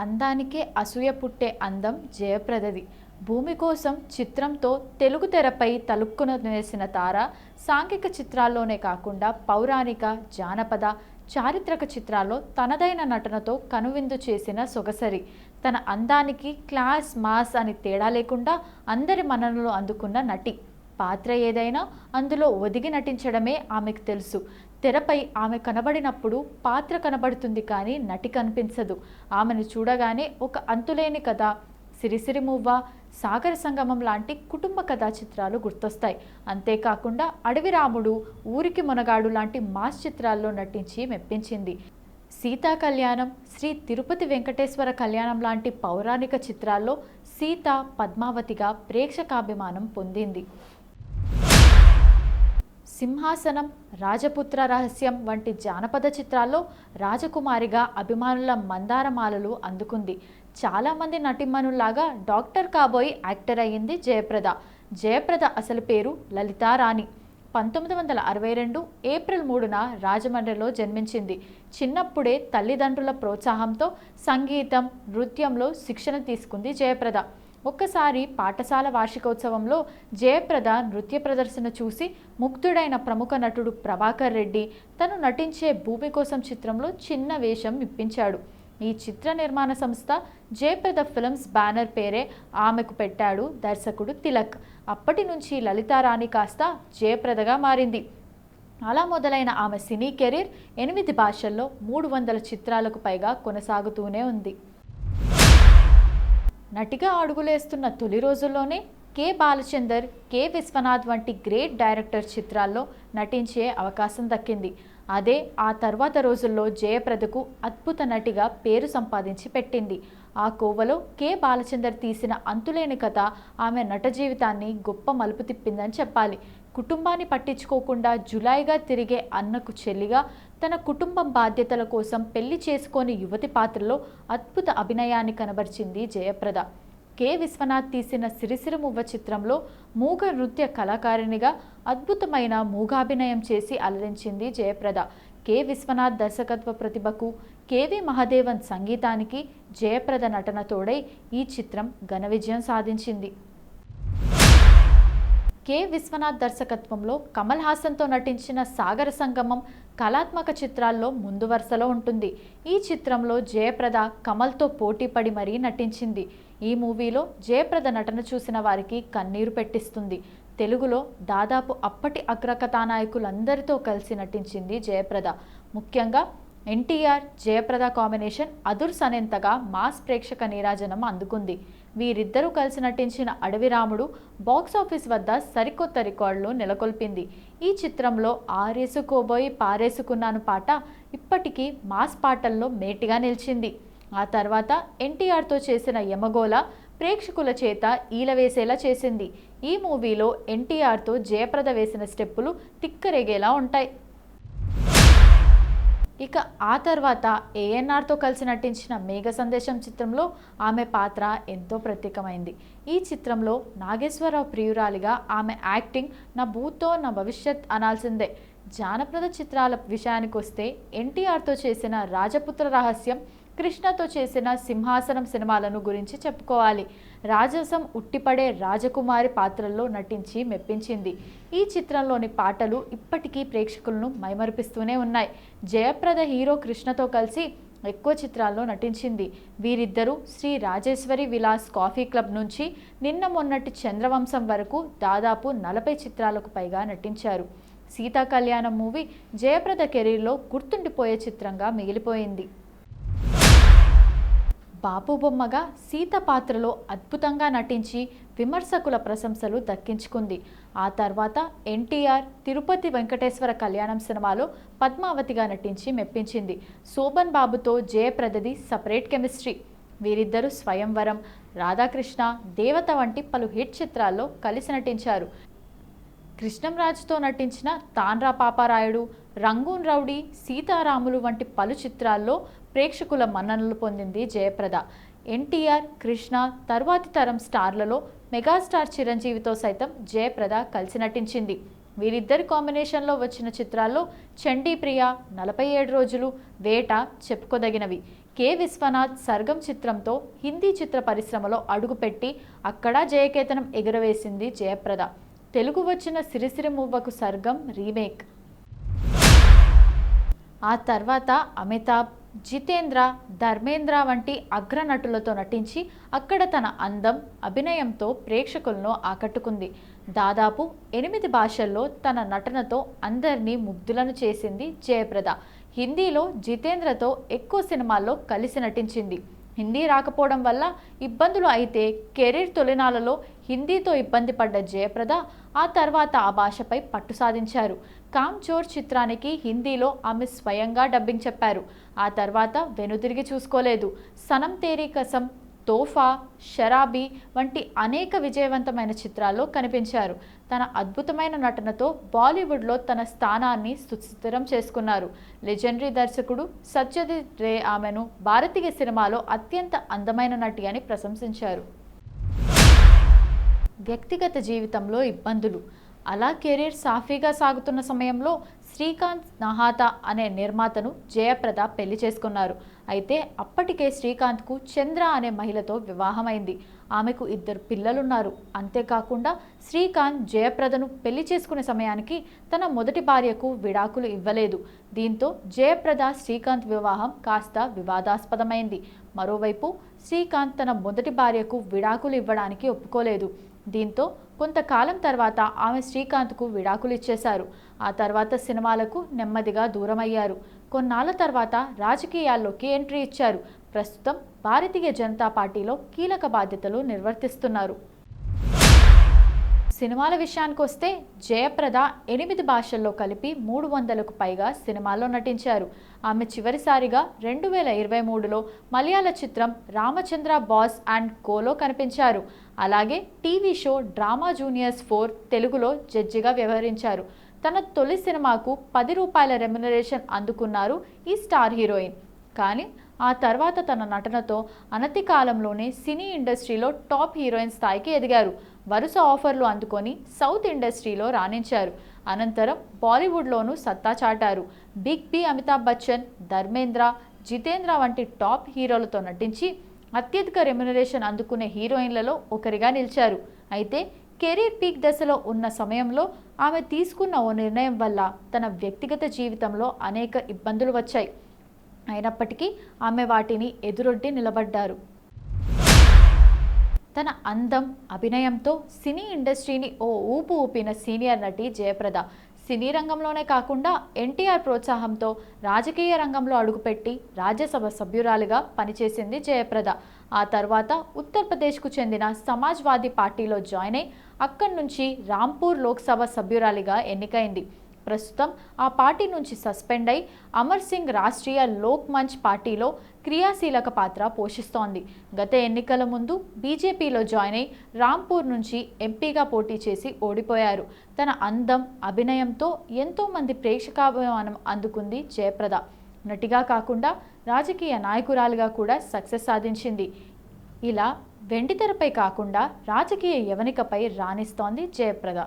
అందానికే అసూయ పుట్టే అందం జయప్రదది. భూమి కోసం చిత్రంతో తెలుగు తెరపై తలుక్కున వేసిన తార సాంఘిక చిత్రాల్లోనే కాకుండా పౌరాణిక, జానపద, చారిత్రక చిత్రాల్లో తనదైన నటనతో కనువిందు చేసిన సొగసరి. తన అందానికి క్లాస్, మాస్ అని తేడా లేకుండా అందరి మన్ననలు అందుకున్న నటి. పాత్ర ఏదైనా అందులో ఒదిగి నటించడమే ఆమెకు తెలుసు. తెరపై ఆమె కనబడినప్పుడు పాత్ర కనబడుతుంది కానీ నటి కనిపించదు. ఆమెను చూడగానే ఒక అంతులేని కథ, సిరిసిరి మువ్వ, సాగర సంగమం లాంటి కుటుంబ కథా చిత్రాలు గుర్తొస్తాయి. అంతేకాకుండా అడవి రాముడు, ఊరికి మునగాడు లాంటి మాస్ చిత్రాల్లో నటించి మెప్పించింది. సీతా కళ్యాణం, శ్రీ తిరుపతి వెంకటేశ్వర కళ్యాణం లాంటి పౌరాణిక చిత్రాల్లో సీత పద్మావతిగా ప్రేక్షకాభిమానం పొందింది. సింహాసనం, రాజపుత్ర రహస్యం వంటి జానపద చిత్రాల్లో రాజకుమారిగా అభిమానుల మందారమాలలు అందుకుంది. చాలామంది నటిమణుల్లాగా డాక్టర్ కాబోయి యాక్టర్ అయ్యింది జయప్రద. జయప్రద అసలు పేరు లలితారాణి. 1962 ఏప్రిల్ 3న రాజమండ్రిలో జన్మించింది. చిన్నప్పుడే తల్లిదండ్రుల ప్రోత్సాహంతో సంగీతం, నృత్యంలో శిక్షణ తీసుకుంది జయప్రద. ఒక్కసారి పాఠశాల వార్షికోత్సవంలో జయప్రద నృత్య ప్రదర్శన చూసి ముగ్ధుడైన ప్రముఖ నటుడు ప్రభాకర్ రెడ్డి తను నటించే భూమి కోసం చిత్రంలో చిన్న వేషం ఇప్పించాడు. ఈ చిత్ర నిర్మాణ సంస్థ జయప్రద ఫిల్మ్స్ బ్యానర్ పేరే ఆమెకు పెట్టాడు దర్శకుడు తిలక్. అప్పటి నుంచి లలితారాణి కాస్త జయప్రదగా మారింది. అలా మొదలైన ఆమె సినీ కెరీర్ 8 భాషల్లో 300 చిత్రాలకు పైగా కొనసాగుతూనే ఉంది. నటిగా అడుగులేస్తున్న తొలి రోజుల్లోనే కె బాలచందర్, కె విశ్వనాథ్ వంటి గ్రేట్ డైరెక్టర్ చిత్రాల్లో నటించే అవకాశం దక్కింది. అదే ఆ తర్వాత రోజుల్లో జయప్రదకు అద్భుత నటిగా పేరు సంపాదించి పెట్టింది. ఆ కోవలో కె బాలచందర్ తీసిన అంతులేని కథ ఆమె నట జీవితాన్ని గొప్ప మలుపు తిప్పిందని చెప్పాలి. కుటుంబాన్ని పట్టించుకోకుండా జులాయిగా తిరిగే అన్నకు చెల్లిగా తన కుటుంబం బాధ్యతల కోసం పెళ్లి చేసుకొని యువతి పాత్రలో అద్భుత అభినయాన్ని కనబరిచింది జయప్రద. కె విశ్వనాథ్ తీసిన సిరిసిరి మువ్వ చిత్రంలో మూగ నృత్య కళాకారిణిగా అద్భుతమైన మూగాభినయం చేసి అలరించింది జయప్రద. కె విశ్వనాథ్ దర్శకత్వ ప్రతిభకు, కెవి మహదేవన్ సంగీతానికి జయప్రద నటన తోడై ఈ చిత్రం ఘన విజయం సాధించింది. కె విశ్వనాథ్ దర్శకత్వంలో కమల్ హాసన్తో నటించిన సాగర సంగమం కళాత్మక చిత్రాల్లో ముందు వరుసలో ఉంటుంది. ఈ చిత్రంలో జయప్రద కమల్తో పోటీపడి మరీ నటించింది. ఈ మూవీలో జయప్రద నటన చూసిన వారికి కన్నీరు పెట్టిస్తుంది. తెలుగులో దాదాపు అప్పటి అగ్రకథానాయకులందరితో కలిసి నటించింది జయప్రద. ముఖ్యంగా ఎన్టీఆర్, జయప్రద కాంబినేషన్ అదుర్సనేంతగా మాస్ ప్రేక్షక నీరాజనం అందుకుంది. వీరిద్దరూ కలిసి నటించిన అడవి రాముడు బాక్సాఫీస్ వద్ద సరికొత్త రికార్డులు నెలకొల్పింది. ఈ చిత్రంలో ఆరేసుకోబోయి పారేసుకున్నాను పాట ఇప్పటికీ మాస్ పాటల్లో మేటిగా నిలిచింది. ఆ తర్వాత ఎన్టీఆర్తో చేసిన యమగోళ ప్రేక్షకుల చేత ఈలవేసేలా చేసింది. ఈ మూవీలో ఎన్టీఆర్తో జయప్రద వేసిన స్టెప్పులు తిక్కరేగేలా ఉంటాయి. ఇక ఆ తర్వాత ఏఎన్ఆర్తో కలిసి నటించిన మేఘ సందేశం చిత్రంలో ఆమె పాత్ర ఎంతో ప్రత్యేకమైంది. ఈ చిత్రంలో నాగేశ్వరరావు ప్రియురాలిగా ఆమె యాక్టింగ్ నా భూతో నా భవిష్యత్ అనాల్సిందే. జానపద చిత్రాల విషయానికి వస్తే ఎన్టీఆర్తో చేసిన రాజపుత్ర రహస్యం, కృష్ణతో చేసిన సింహాసనం సినిమాలను గురించి చెప్పుకోవాలి. రాజసం ఉట్టిపడే రాజకుమారి పాత్రల్లో నటించి మెప్పించింది. ఈ చిత్రంలోని పాటలు ఇప్పటికీ ప్రేక్షకులను మైమరిపిస్తూనే ఉన్నాయి. జయప్రద హీరో కృష్ణతో కలిసి ఎక్కువ చిత్రాల్లో నటించింది. వీరిద్దరూ శ్రీ రాజేశ్వరి విలాస్ కాఫీ క్లబ్ నుంచి నిన్న మొన్నటి చంద్రవంశం వరకు దాదాపు 40 చిత్రాలకు పైగా నటించారు. సీతా కళ్యాణం మూవీ జయప్రద కెరీర్లో గుర్తుండిపోయే చిత్రంగా మిగిలిపోయింది. బాపు బొమ్మగా సీత పాత్రలో అద్భుతంగా నటించి విమర్శకుల ప్రశంసలు దక్కించుకుంది. ఆ తర్వాత ఎన్టీఆర్ తిరుపతి వెంకటేశ్వర కళ్యాణం సినిమాలో పద్మావతిగా నటించి మెప్పించింది. శోభన్ బాబుతో జయప్రదది సపరేట్ కెమిస్ట్రీ. వీరిద్దరూ స్వయంవరం, రాధాకృష్ణ, దేవత వంటి పలు హిట్ చిత్రాల్లో కలిసి నటించారు. కృష్ణంరాజుతో నటించిన తాన్రా పాపారాయుడు, రంగూన్ రౌడీ, సీతారాములు వంటి పలు చిత్రాల్లో ప్రేక్షకుల మన్ననలు పొందింది జయప్రద. ఎన్టీఆర్, కృష్ణ తర్వాతి తరం స్టార్లలో మెగాస్టార్ చిరంజీవితో సైతం జయప్రద కలిసి నటించింది. వీరిద్దరి కాంబినేషన్లో వచ్చిన చిత్రాల్లో చండీప్రియ, 47 రోజులు, వేట చెప్పుకోదగినవి. కె. విశ్వనాథ్ సర్గం చిత్రంతో హిందీ చిత్ర పరిశ్రమలో అడుగుపెట్టి అక్కడ జయకేతనం ఎగురవేసింది జయప్రద. తెలుగు వచ్చిన సిరిసిరి మువ్వకు సర్గం రీమేక్. ఆ తర్వాత అమితాబ్, జితేంద్ర, ధర్మేంద్ర వంటి అగ్రనటులతో నటించి అక్కడ తన అందం, అభినయంతో ప్రేక్షకులను ఆకట్టుకుంది. దాదాపు 8 భాషల్లో తన నటనతో అందరినీ ముగ్ధులను చేసింది జయప్రద. హిందీలో జితేంద్రతో ఎక్కువ సినిమాల్లో కలిసి నటించింది. హిందీ రాకపోవడం వల్ల ఇబ్బందులు అయితే కెరీర్ తొలినాళ్లలో హిందీతో ఇబ్బంది పడ్డ జయప్రద ఆ తర్వాత ఆ భాషపై పట్టు సాధించారు. కామ్ చోర్ చిత్రానికి హిందీలో ఆమె స్వయంగా డబ్బింగ్ చెప్పారు. ఆ తర్వాత వెనుతిరిగి చూసుకోలేదు. సనం తేరీ కసం, తోఫా, షరాబీ వంటి అనేక విజయవంతమైన చిత్రాల్లో కనిపించారు. తన అద్భుతమైన నటనతో బాలీవుడ్లో తన స్థానాన్ని సుస్థిరం చేసుకున్నారు. లెజెండరీ దర్శకుడు సత్యజిత్ రే ఆమెను భారతీయ సినిమాలో అత్యంత అందమైన నటి అని ప్రశంసించారు. వ్యక్తిగత జీవితంలో ఇబ్బందులు. అలా కెరీర్ సాఫీగా సాగుతున్న సమయంలో శ్రీకాంత్ నహాతా అనే నిర్మాతను జయప్రద పెళ్లి చేసుకున్నారు. అయితే అప్పటికే శ్రీకాంత్కు చంద్ర అనే మహిళతో వివాహమైంది. ఆమెకు 2 పిల్లలున్నారు. అంతేకాకుండా శ్రీకాంత్ జయప్రదను పెళ్లి చేసుకునే సమయానికి తన మొదటి భార్యకు విడాకులు ఇవ్వలేదు. దీంతో జయప్రద శ్రీకాంత్ వివాహం కాస్త వివాదాస్పదమైంది. మరోవైపు శ్రీకాంత్ తన మొదటి భార్యకు విడాకులు ఇవ్వడానికి ఒప్పుకోలేదు. దీంతో కొంతకాలం తర్వాత ఆమె శ్రీకాంత్కు విడాకులు ఇచ్చేశారు. ఆ తర్వాత సినిమాలకు నెమ్మదిగా దూరమయ్యారు. కొన్నాళ్ల తర్వాత రాజకీయాల్లోకి ఎంట్రీ ఇచ్చారు. ప్రస్తుతం భారతీయ జనతా పార్టీలో కీలక బాధ్యతలు నిర్వర్తిస్తున్నారు. సినిమాల విషయానికి వస్తే జయప్రద 8 భాషల్లో కలిపి 300కు పైగా సినిమాల్లో నటించారు. ఆమె చివరిసారిగా 2023లో మలయాళ చిత్రం రామచంద్ర బాస్ అండ్ కోలో కనిపించారు. అలాగే టీవీ షో డ్రామా జూనియర్స్ 4 తెలుగులో జడ్జిగా వ్యవహరించారు. తన తొలి సినిమాకు ₹10 రెమ్యునరేషన్ అందుకున్నారు ఈ స్టార్ హీరోయిన్. కానీ ఆ తర్వాత తన నటనతో అనతి కాలంలోనే సినీ ఇండస్ట్రీలో టాప్ హీరోయిన్ స్థాయికి ఎదిగారు. వరుస ఆఫర్లు అందుకొని సౌత్ ఇండస్ట్రీలో రాణించారు. అనంతరం బాలీవుడ్లోనూ సత్తా చాటారు. బిగ్ బి అమితాబ్ బచ్చన్, ధర్మేంద్ర, జితేంద్ర వంటి టాప్ హీరోలతో నటించి అత్యధిక రెమ్యునరేషన్ అందుకునే హీరోయిన్లలో ఒకరిగా నిలిచారు. అయితే కెరీర్ పీక్ దశలో ఉన్న సమయంలో ఆమె తీసుకున్న ఓ నిర్ణయం వల్ల తన వ్యక్తిగత జీవితంలో అనేక ఇబ్బందులు వచ్చాయి. అయినప్పటికీ ఆమె వాటిని ఎదురొడ్డి నిలబడ్డారు. తన అందం, అభినయంతో సినీ ఇండస్ట్రీని ఓ ఊపు ఊపిన సీనియర్ నటి జయప్రద. సినీ రంగంలోనే కాకుండా ఎన్టీఆర్ ప్రోత్సాహంతో రాజకీయ రంగంలో అడుగుపెట్టి రాజ్యసభ సభ్యురాలిగా పనిచేసింది జయప్రద. ఆ తర్వాత ఉత్తరప్రదేశ్కు చెందిన సమాజ్వాదీ పార్టీలో జాయిన్ అయి అక్కడి నుంచి రాంపూర్ లోక్సభ సభ్యురాలిగా ఎన్నికైంది. ప్రస్తుతం ఆ పార్టీ నుంచి సస్పెండ్ అయి అమర్ సింగ్ రాష్ట్రీయ లోక్ మంచ్ పార్టీలో క్రియాశీలక పాత్ర పోషిస్తోంది. గత ఎన్నికల ముందు బీజేపీలో జాయిన్ అయి రాంపూర్ నుంచి ఎంపీగా పోటీ చేసి ఓడిపోయారు. తన అందం, అభినయంతో ఎంతోమంది ప్రేక్షకాభిమానం అందుకుంది జయప్రద. నటిగా కాకుండా రాజకీయ నాయకురాలుగా కూడా సక్సెస్ సాధించింది. ఇలా వెండితెరపై కాకుండా రాజకీయ యవనికపై రాణిస్తోంది జయప్రద.